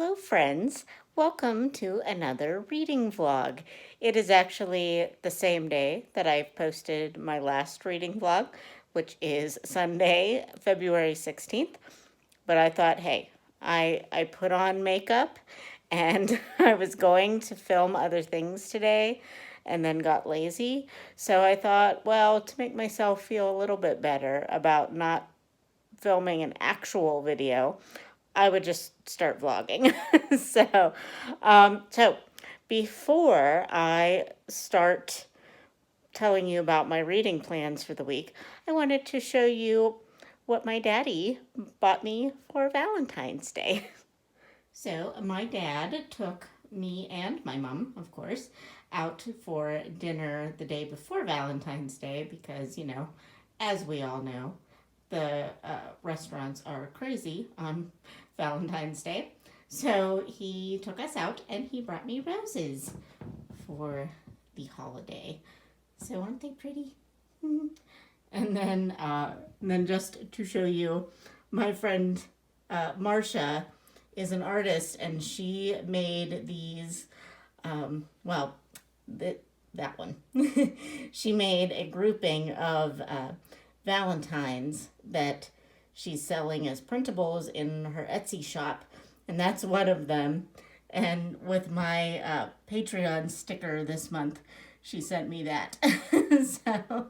Hello, friends. Welcome to another reading vlog. It is actually the same day that I've posted my last reading vlog, which is Sunday, February 16th. But I thought, hey, I put on makeup and I was going to film other things today and then got lazy. So I thought, well, to make myself feel a little bit better about not filming an actual video, I would just start vlogging. So before I start telling you about my reading plans for the week, I wanted to show you what my daddy bought me for Valentine's Day. So my dad took me and my mom, of course, out for dinner the day before Valentine's Day because, as we all know, the restaurants are crazy on Valentine's Day. So he took us out and he brought me roses for the holiday. So aren't they pretty? And then just to show you, my friend Marcia is an artist and she made these, that one. She made a grouping of Valentines that she's selling as printables in her Etsy shop, and that's one of them. And with my Patreon sticker this month, she sent me that. So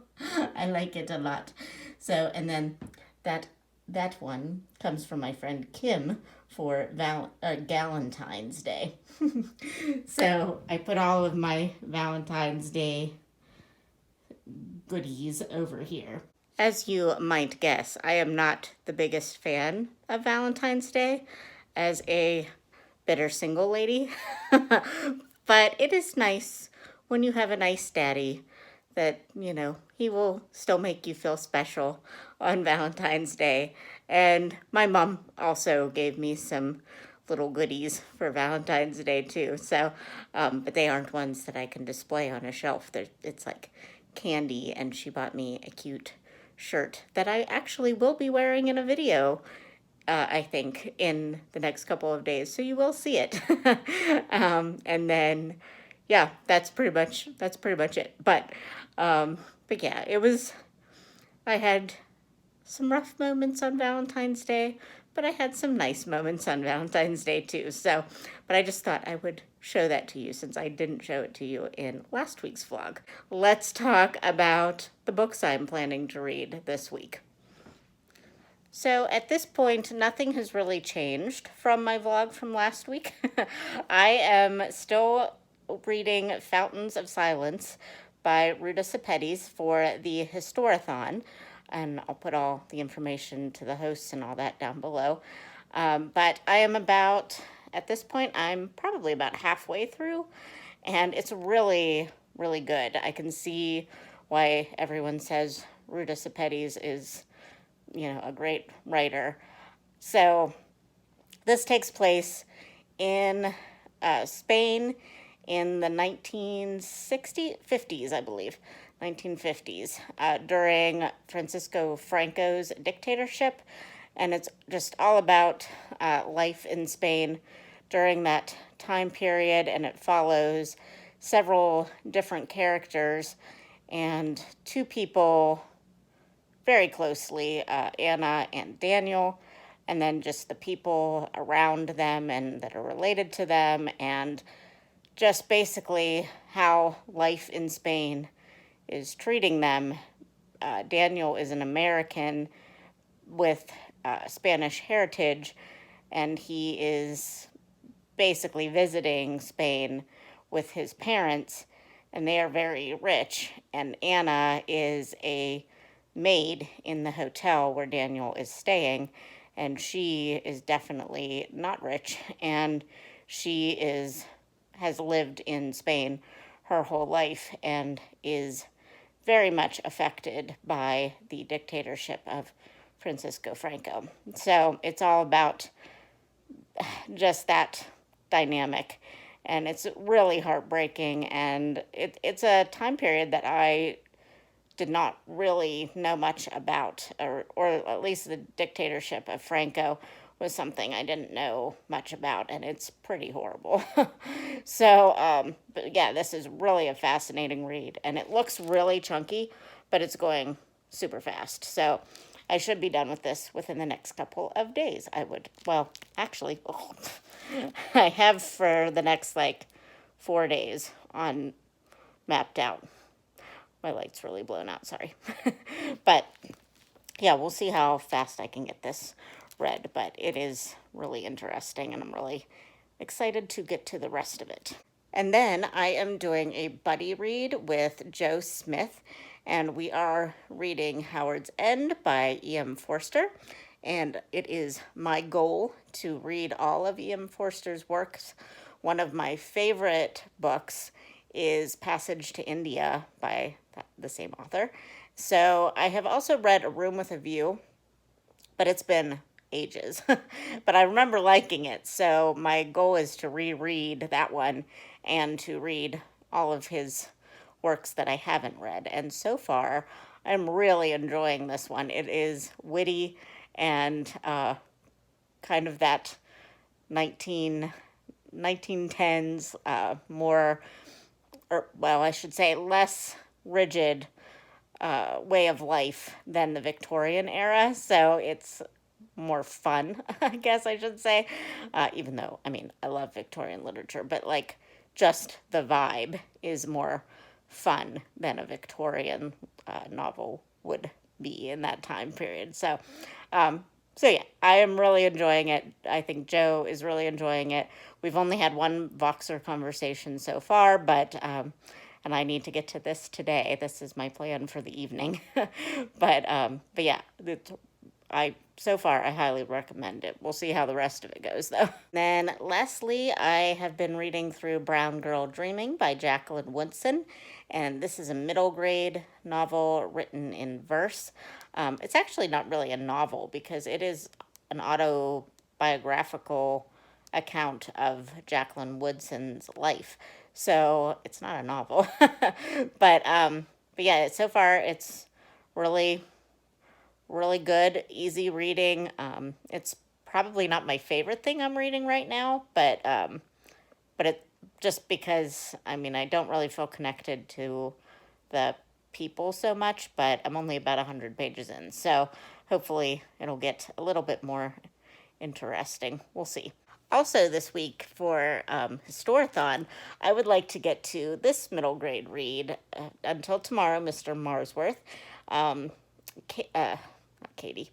I like it a lot. So, and then that one comes from my friend Kim for Galentine's Day. So I put all of my Valentine's Day goodies over here. As you might guess, I am not the biggest fan of Valentine's Day as a bitter single lady. But it is nice when you have a nice daddy that, he will still make you feel special on Valentine's Day. And my mom also gave me some little goodies for Valentine's Day too. So, but they aren't ones that I can display on a shelf. It's like candy, and she bought me a cute shirt that I actually will be wearing in a video, I think, in the next couple of days. So you will see it. And then, yeah, that's pretty much it. But yeah, I had some rough moments on Valentine's Day, but I had some nice moments on Valentine's Day too. So, but I just thought I would show that to you since I didn't show it to you in last week's vlog. Let's talk about the books I'm planning to read this week. So at this point, nothing has really changed from my vlog from last week. I am still reading Fountains of Silence by Ruta Sepetys for the Historathon, and I'll put all the information to the hosts and all that down below. But I am at this point, I'm probably about halfway through, and it's really, really good. I can see why everyone says Ruta Sepetys is, a great writer. So this takes place in Spain in the 50s, I believe, 1950s, during Francisco Franco's dictatorship. And it's just all about life in Spain during that time period, and it follows several different characters and two people very closely, Anna and Daniel, and then just the people around them and that are related to them, and just basically how life in Spain is treating them. Daniel is an American with Spanish heritage, and he is basically visiting Spain with his parents, and they are very rich, and Anna is a maid in the hotel where Daniel is staying, and she is definitely not rich, and she has lived in Spain her whole life and is very much affected by the dictatorship of Francisco Franco. So it's all about just that dynamic, and it's really heartbreaking, and it's a time period that I did not really know much about, or at least the dictatorship of Franco was something I didn't know much about, and it's pretty horrible. So, but yeah, this is really a fascinating read, and it looks really chunky, but it's going super fast. So I should be done with this within the next couple of days. Well, actually, I have for the next like 4 days on mapped out. My light's really blown out, sorry. But yeah, we'll see how fast I can get this read, but it is really interesting and I'm really excited to get to the rest of it. And then I am doing a buddy read with Joe Smith, and we are reading Howard's End by E.M. Forster. And it is my goal to read all of E.M. Forster's works. One of my favorite books is Passage to India by the same author. So I have also read A Room with a View, but it's been ages. But I remember liking it. So my goal is to reread that one and to read all of his works that I haven't read. And so far, I'm really enjoying this one. It is witty and kind of that 1910s, more, or well, I should say less rigid way of life than the Victorian era. So it's more fun, I guess I should say. Even though, I mean, I love Victorian literature, but like just the vibe is more fun than a Victorian novel would be in that time period. So yeah, I am really enjoying it. I think Joe is really enjoying it. We've only had one Voxer conversation so far, and I need to get to this today. This is my plan for the evening. But yeah, so far I highly recommend it. We'll see how the rest of it goes though. Then Leslie, I have been reading through Brown Girl Dreaming by Jacqueline Woodson, and this is a middle grade novel written in verse. It's actually not really a novel because it is an autobiographical account of Jacqueline Woodson's life. So it's not a novel. But yeah, so far it's really really good, easy reading. It's probably not my favorite thing I'm reading right now, but it just because I mean I don't really feel connected to the people so much, but I'm only about 100 pages in, so hopefully it'll get a little bit more interesting. We'll see. Also, this week for Historathon, I would like to get to this middle grade read, Until Tomorrow, Mr. Marsworth. Um, not Katie,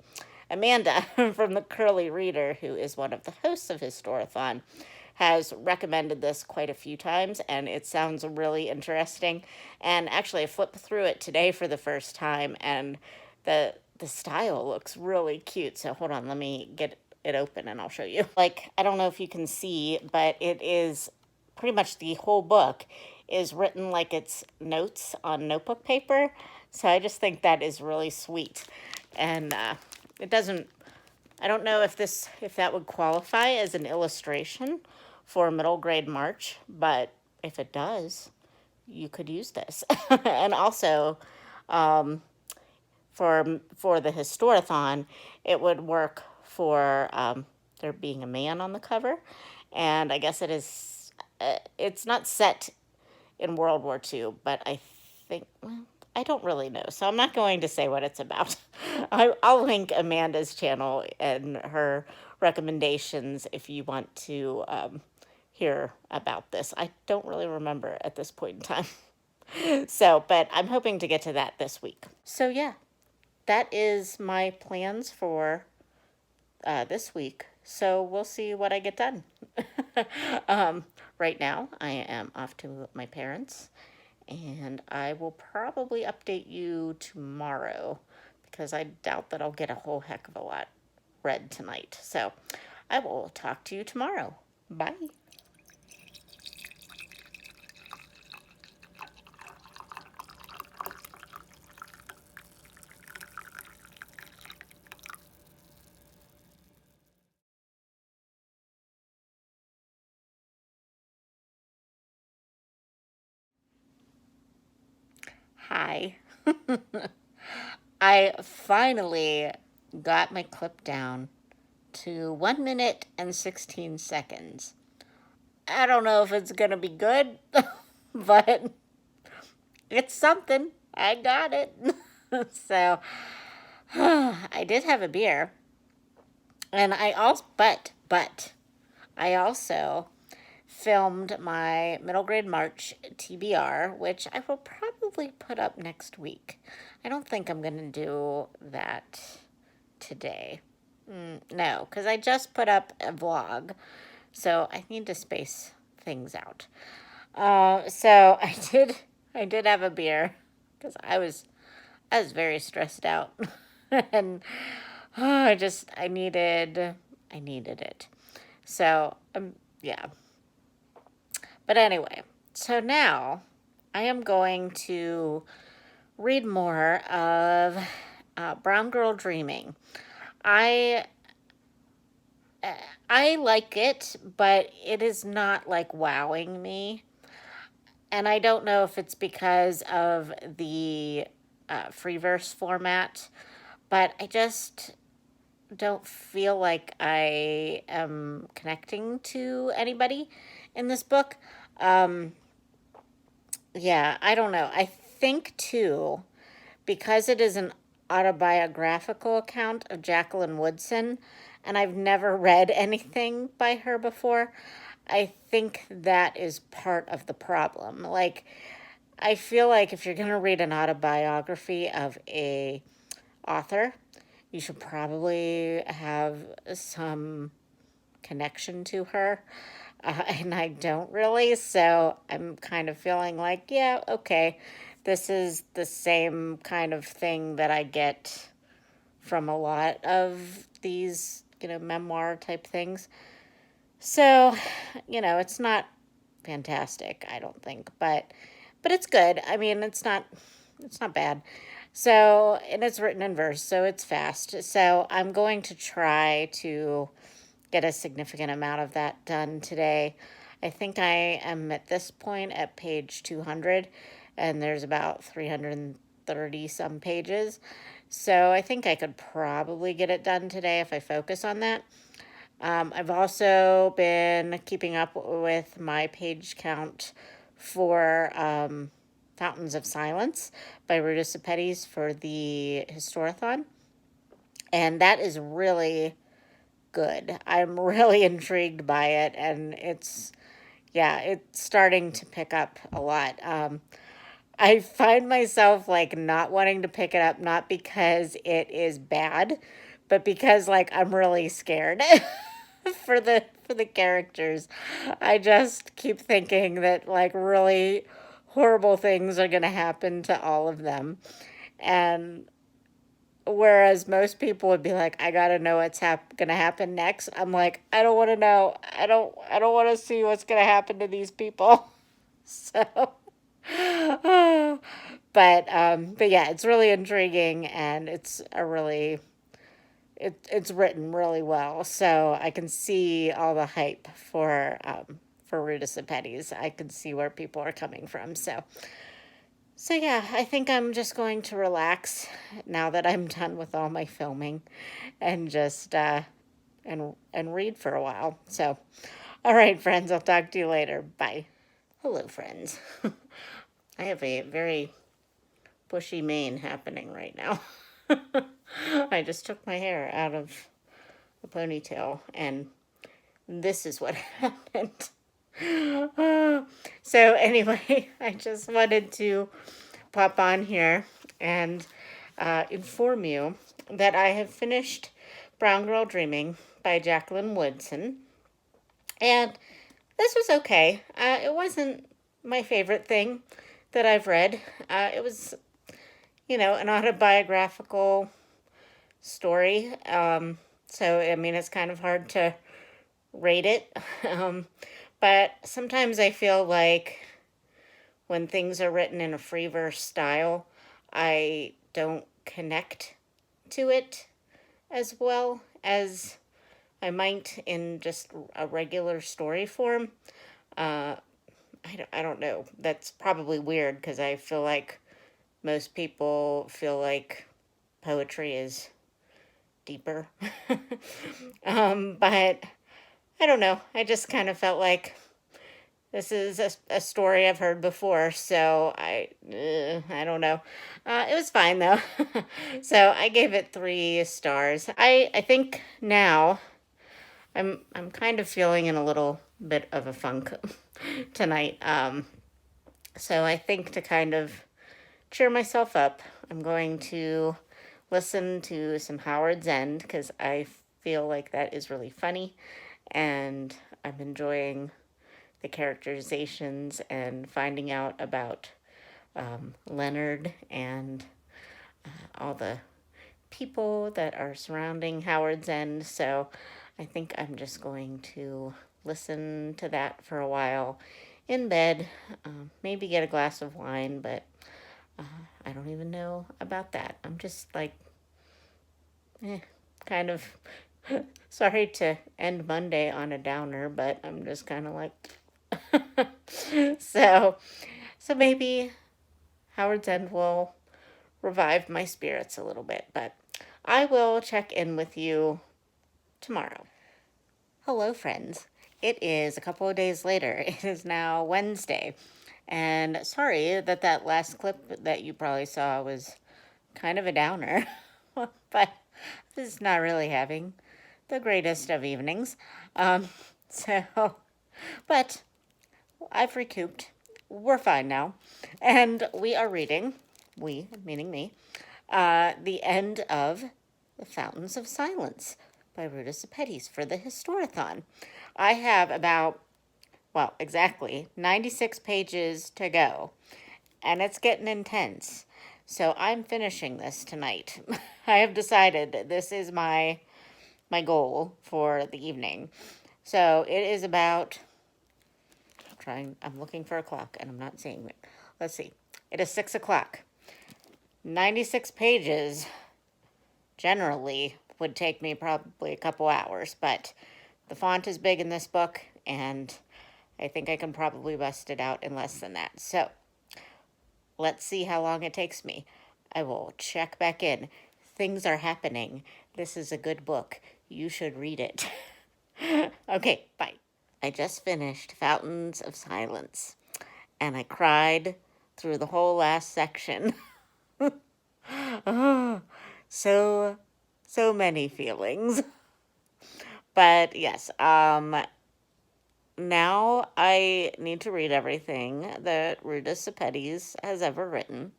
Amanda from the Curly Reader, who is one of the hosts of Historathon, has recommended this quite a few times, and it sounds really interesting. And actually, I flipped through it today for the first time, and the style looks really cute. So hold on, let me get it open and I'll show you. Like, I don't know if you can see, but it is pretty much the whole book is written like it's notes on notebook paper. So I just think that is really sweet. And it doesn't, I don't know if that would qualify as an illustration for middle grade March, but if it does, you could use this. And also, for the Historathon, it would work for there being a man on the cover, and I guess it's not set in World War II, but I think, well, I don't really know, so I'm not going to say what it's about. I'll link Amanda's channel and her recommendations if you want to hear about this. I don't really remember at this point in time. So, but I'm hoping to get to that this week. So yeah, that is my plans for this week. So we'll see what I get done. Right now, I am off to my parents, and I will probably update you tomorrow because I doubt that I'll get a whole heck of a lot read tonight. So I will talk to you tomorrow. Bye. Hi. I finally got my clip down to 1 minute and 16 seconds. I don't know if it's going to be good, but it's something. I got it. So, I did have a beer. And I also filmed my middle grade March TBR, which I will probably put up next week. I don't think I'm going to do that today. No, because I just put up a vlog, so I need to space things out. So I did have a beer because I was very stressed out, and I needed it. So yeah. But anyway, so now I am going to read more of Brown Girl Dreaming. I I like it, but it is not like wowing me. And I don't know if it's because of the free verse format, but I just don't feel like I am connecting to anybody in this book. Um, yeah, I don't know. I think too, because it is an autobiographical account of Jacqueline Woodson, and I've never read anything by her before, I think that is part of the problem. Like, I feel like if you're going to read an autobiography of a author, you should probably have some connection to her. And I don't really, so I'm kind of feeling like, yeah, okay, this is the same kind of thing that I get from a lot of these, memoir type things. So, it's not fantastic, I don't think, but it's good. I mean, it's not bad. So, and it's written in verse, so it's fast. So, I'm going to try to get a significant amount of that done today. I think I am at this point at page 200, and there's about 330 some pages. So I think I could probably get it done today if I focus on that. I've also been keeping up with my page count for Fountains of Silence by Ruta Sepetys for the Historathon. And that is really good. I'm really intrigued by it, and it's starting to pick up a lot. I find myself like not wanting to pick it up, not because it is bad, but because like I'm really scared for the characters. I just keep thinking that like really horrible things are going to happen to all of them. And whereas most people would be like, I gotta know what's gonna happen next. I'm like, I don't want to know. I don't want to see what's gonna happen to these people. So, but yeah, it's really intriguing, and it's written really well. So I can see all the hype for Ruta Sepetys. I can see where people are coming from. So yeah, I think I'm just going to relax now that I'm done with all my filming, and just and read for a while. So, all right, friends, I'll talk to you later. Bye. Hello, friends. I have a very bushy mane happening right now. I just took my hair out of the ponytail, and this is what happened. So anyway, I just wanted to pop on here and inform you that I have finished Brown Girl Dreaming by Jacqueline Woodson. And this was okay. It wasn't my favorite thing that I've read. It was, an autobiographical story. So, I mean, it's kind of hard to rate it. But sometimes I feel like when things are written in a free verse style, I don't connect to it as well as I might in just a regular story form. Uh, I don't know. That's probably weird because I feel like most people feel like poetry is deeper. But I don't know. I just kind of felt like this is a story I've heard before, so I don't know. It was fine though. So I gave it 3 stars. I think now I'm kind of feeling in a little bit of a funk tonight. So I think to kind of cheer myself up, I'm going to listen to some Howard's End because I feel like that is really funny, and I'm enjoying the characterizations and finding out about Leonard and all the people that are surrounding Howard's End. So I think I'm just going to listen to that for a while in bed, maybe get a glass of wine, but uh, I don't even know about that. I'm just like, kind of sorry to end Monday on a downer, but I'm just kind of like, so, so maybe Howard's End will revive my spirits a little bit, but I will check in with you tomorrow. Hello, friends. It is a couple of days later. It is now Wednesday. And sorry that that last clip that you probably saw was kind of a downer, but this is not really having the greatest of evenings. So, but I've recouped. We're fine now. And we are reading, we, meaning me, the end of The Fountains of Silence by Rita Sepetys for the Historathon. I have about, well, exactly 96 pages to go, and it's getting intense. So I'm finishing this tonight. I have decided that this is my goal for the evening. So it is about, I'm looking for a clock and I'm not seeing it. Let's see. It is 6 o'clock. 96 pages generally would take me probably a couple hours, but the font is big in this book and I think I can probably bust it out in less than that. So let's see how long it takes me. I will check back in. Things are happening. This is a good book. You should read it. Okay, bye. I just finished Fountains of Silence, and I cried through the whole last section. Oh, so many feelings. But yes, now I need to read everything that Rita Sepetys has ever written.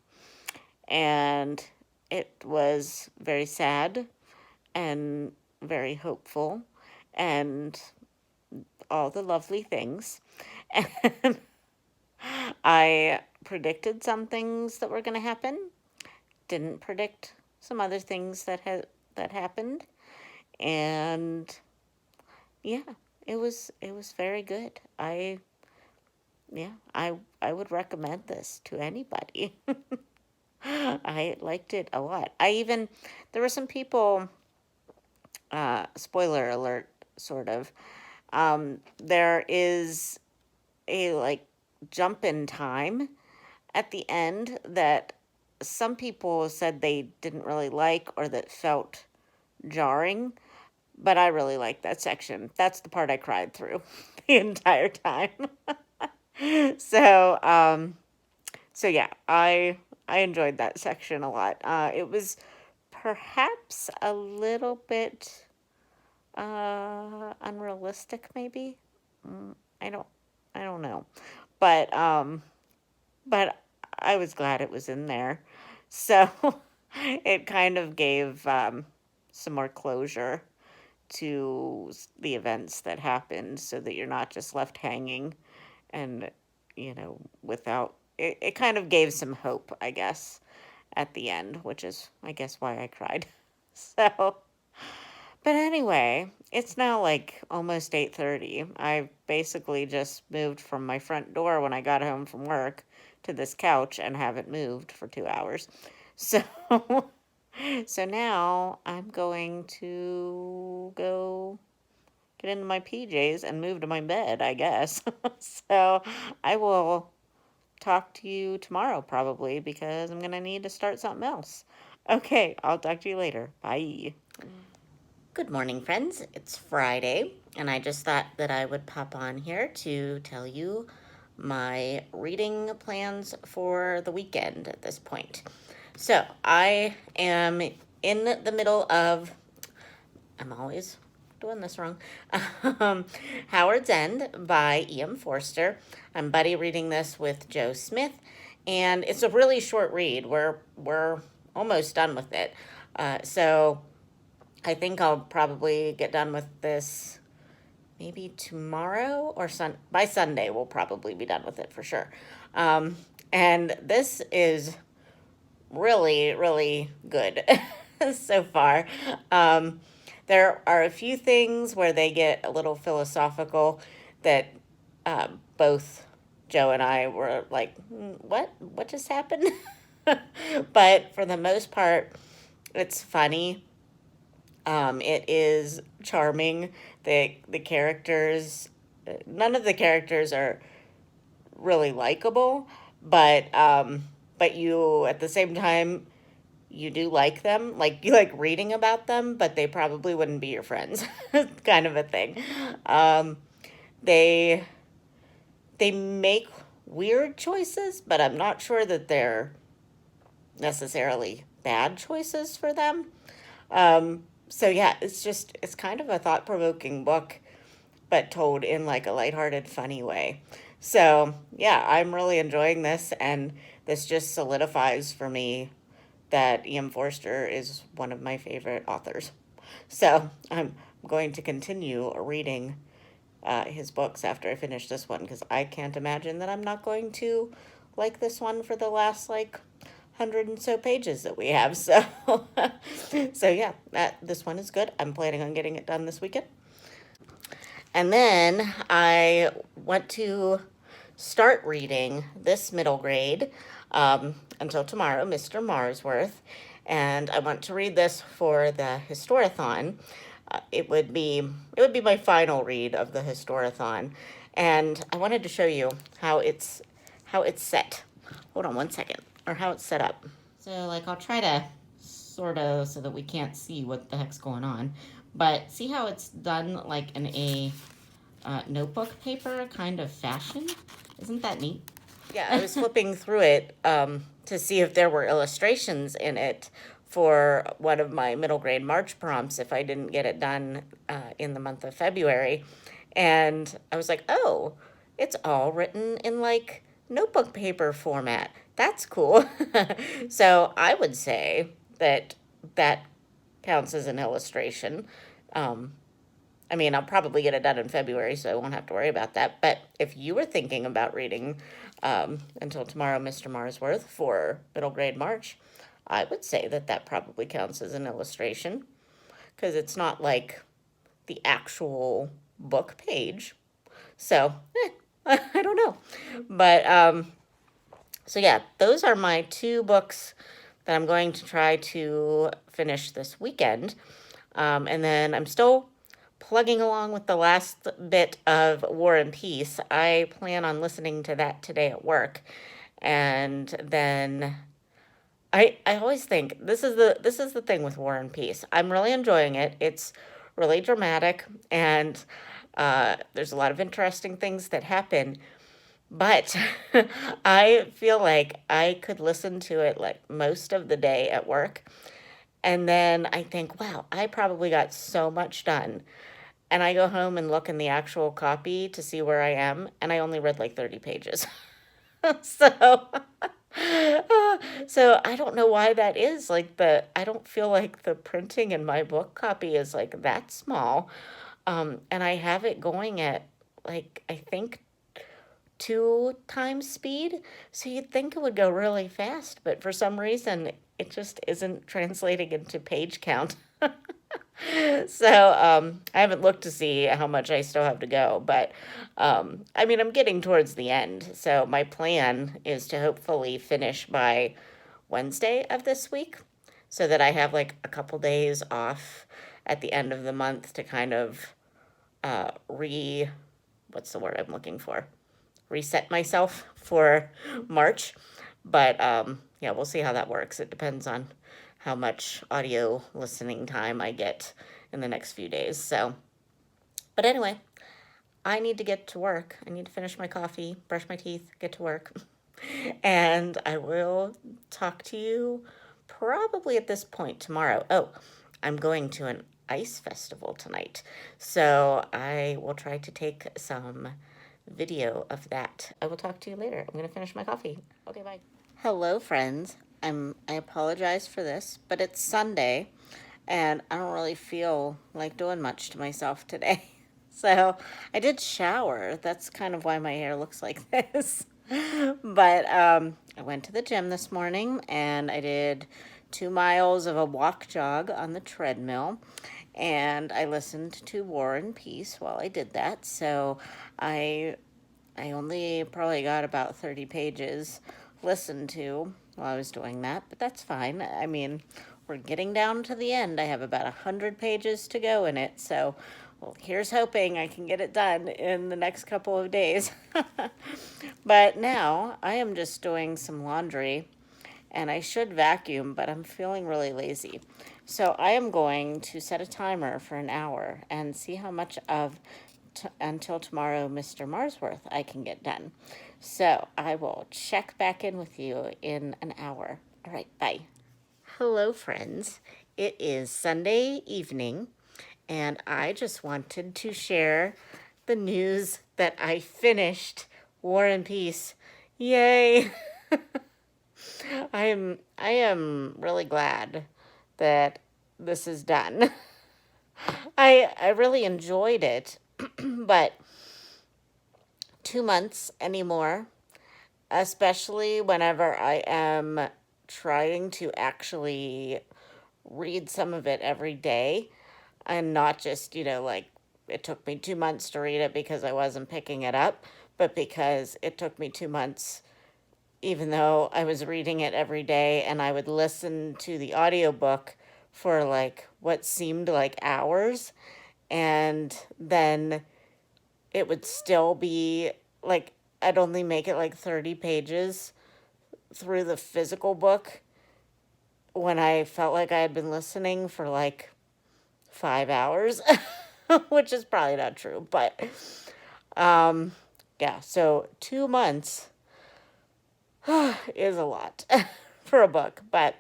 And it was very sad and very hopeful and all the lovely things. And I predicted some things that were going to happen, didn't predict some other things that happened, and yeah, it was very good. I would recommend this to anybody. I liked it a lot. There were some people, spoiler alert, sort of. There is a like jump in time at the end that some people said they didn't really like or that felt jarring, but I really liked that section. That's the part I cried through the entire time. So, so yeah, I enjoyed that section a lot. It was perhaps a little bit unrealistic, maybe. I don't I don't know, but I was glad it was in there. So it kind of gave some more closure to the events that happened, so that you're not just left hanging and without it kind of gave some hope, I guess, at the end, which is, I guess, why I cried. So, but anyway, it's now like almost 8:30. I basically just moved from my front door when I got home from work to this couch and haven't moved for 2 hours. So, so now I'm going to go get into my PJs and move to my bed, I guess. So I will talk to you tomorrow probably because I'm going to need to start something else. Okay, I'll talk to you later. Bye. Good morning, friends. It's Friday, and I just thought that I would pop on here to tell you my reading plans for the weekend at this point. So, I am in the middle of, I'm always doing this wrong, um, Howard's End by E.M. Forster. I'm buddy reading this with Joe Smith, and it's a really short read. We're almost done with it. So I think I'll probably get done with this maybe tomorrow or by Sunday. We'll probably be done with it for sure. And this is really, really good so far. There are a few things where they get a little philosophical that both Joe and I were like, what? What just happened? But for the most part, it's funny. It is charming. The characters, none of the characters are really likable, but you at the same time you do like them. Like you like reading about them, but they probably wouldn't be your friends, kind of a thing. Um, they they make weird choices, but I'm not sure that they're necessarily bad choices for them. So yeah, it's kind of a thought-provoking book, but told in like a lighthearted, funny way. So yeah, I'm really enjoying this, and this just solidifies for me that E.M. Forster is one of my favorite authors. So I'm going to continue reading his books after I finish this one because I can't imagine that I'm not going to like this one for the last like 100 and so pages that we have. So, so yeah, this one is good. I'm planning on getting it done this weekend. And then I want to start reading this middle grade until tomorrow, Mr. Marsworth. And I want to read this for the Historathon. It would be my final read of the Historathon, and I wanted to show you how it's set. Hold on one second, or how it's set up. So like I'll try to sort of so that we can't see what the heck's going on, but see how it's done like in a notebook paper kind of fashion? Isn't that neat? Yeah, I was flipping through it to see if there were illustrations in it for one of my middle grade March prompts if I didn't get it done in the month of February. And I was like, oh, it's all written in like notebook paper format. That's cool. So I would say that that counts as an illustration. Um, I mean, I'll probably get it done in February, so I won't have to worry about that. But if you were thinking about reading until tomorrow, Mr. Marsworth for middle grade March, I would say that that probably counts as an illustration because it's not like the actual book page. So, I don't know. But, so yeah, those are my two books that I'm going to try to finish this weekend. And then I'm still plugging along with the last bit of War and Peace. I plan on listening to that today at work. And then I always think this is the thing with War and Peace. I'm really enjoying it. It's really dramatic and there's a lot of interesting things that happen. But I feel like I could listen to it like most of the day at work. And then I think, wow, I probably got so much done. And I go home and look in the actual copy to see where I am, and I only read like 30 pages. So, so I don't know why that is. I don't feel like the printing in my book copy is like that small. And I have it going at like, I think 2 times speed. So you'd think it would go really fast, but for some reason it just isn't translating into page count. So I haven't looked to see how much I still have to go, but I mean, I'm getting towards the end. So my plan is to hopefully finish by Wednesday of this week so that I have like a couple days off at the end of the month to kind of uh, re, what's the word I'm looking for? Reset myself for March. But yeah, we'll see how that works. It depends on how much audio listening time I get in the next few days. So, but anyway, I need to get to work. I need to finish my coffee, brush my teeth, get to work. And I will talk to you probably at this point tomorrow. Oh, I'm going to an ice festival tonight. So I will try to take some video of that. I will talk to you later. I'm going to finish my coffee. Okay, bye. Hello, friends. I apologize for this, but it's Sunday and I don't really feel like doing much to myself today. So I did shower. That's kind of why my hair looks like this. But I went to the gym this morning and I did 2 miles of a walk jog on the treadmill. And I listened to War and Peace while I did that. So I I only probably got about 30 pages listened to while I was doing that, but that's fine. I mean, we're getting down to the end. I have about 100 pages to go in it, so well, here's hoping I can get it done in the next couple of days. But now I am just doing some laundry and I should vacuum, but I'm feeling really lazy. So I am going to set a timer for an hour and see how much of until tomorrow, Mr. Marsworth, I can get done. So I will check back in with you in an hour. All right, bye. Hello, friends. It is Sunday evening, and I just wanted to share the news that I finished War and Peace. Yay! I am really glad that this is done. I really enjoyed it, but 2 months anymore, especially whenever I am trying to actually read some of it every day and not just, like it took me 2 months to read it because I wasn't picking it up, but because it took me 2 months even though I was reading it every day and I would listen to the audiobook for like what seemed like hours, and then it would still be like I'd only make it like 30 pages through the physical book when I felt like I had been listening for like 5 hours, which is probably not true, but yeah, so 2 months is a lot for a book, but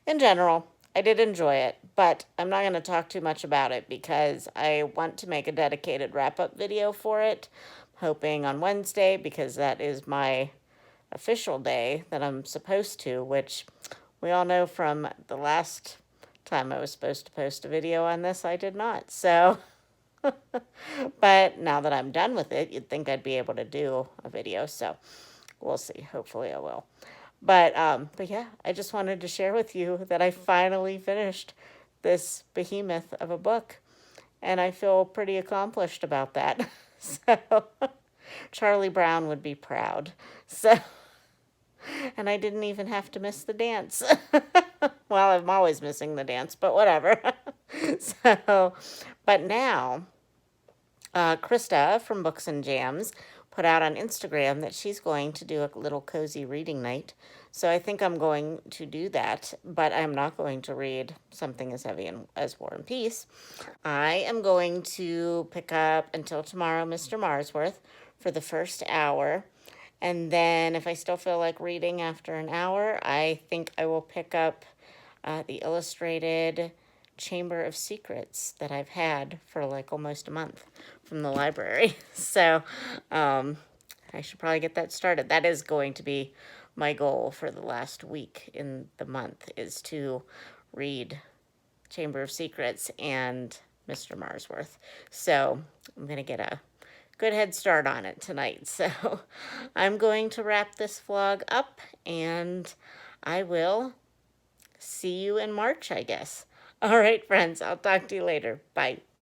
in general, I did enjoy it, but I'm not going to talk too much about it because I want to make a dedicated wrap-up video for it, hoping on Wednesday, because that is my official day that I'm supposed to, which we all know from the last time I was supposed to post a video on this, I did not. So, but now that I'm done with it, you'd think I'd be able to do a video, so we'll see. Hopefully I will. But yeah, I just wanted to share with you that I finally finished this behemoth of a book, and I feel pretty accomplished about that. So Charlie Brown would be proud. So, and I didn't even have to miss the dance. Well, I'm always missing the dance, but whatever. So, but now, Krista from Books and Jams put out on Instagram that she's going to do a little cozy reading night. So I think I'm going to do that, but I'm not going to read something as heavy as War and Peace. I am going to pick up until tomorrow Mr. Marsworth for the first hour. And then if I still feel like reading after an hour, I think I will pick up the illustrated Chamber of Secrets that I've had for like almost a month from the library. So I should probably get that started. That is going to be my goal for the last week in the month, is to read Chamber of Secrets and Mr. Marsworth. So I'm going to get a good head start on it tonight. So I'm going to wrap this vlog up and I will see you in March, I guess. All right, friends, I'll talk to you later. Bye.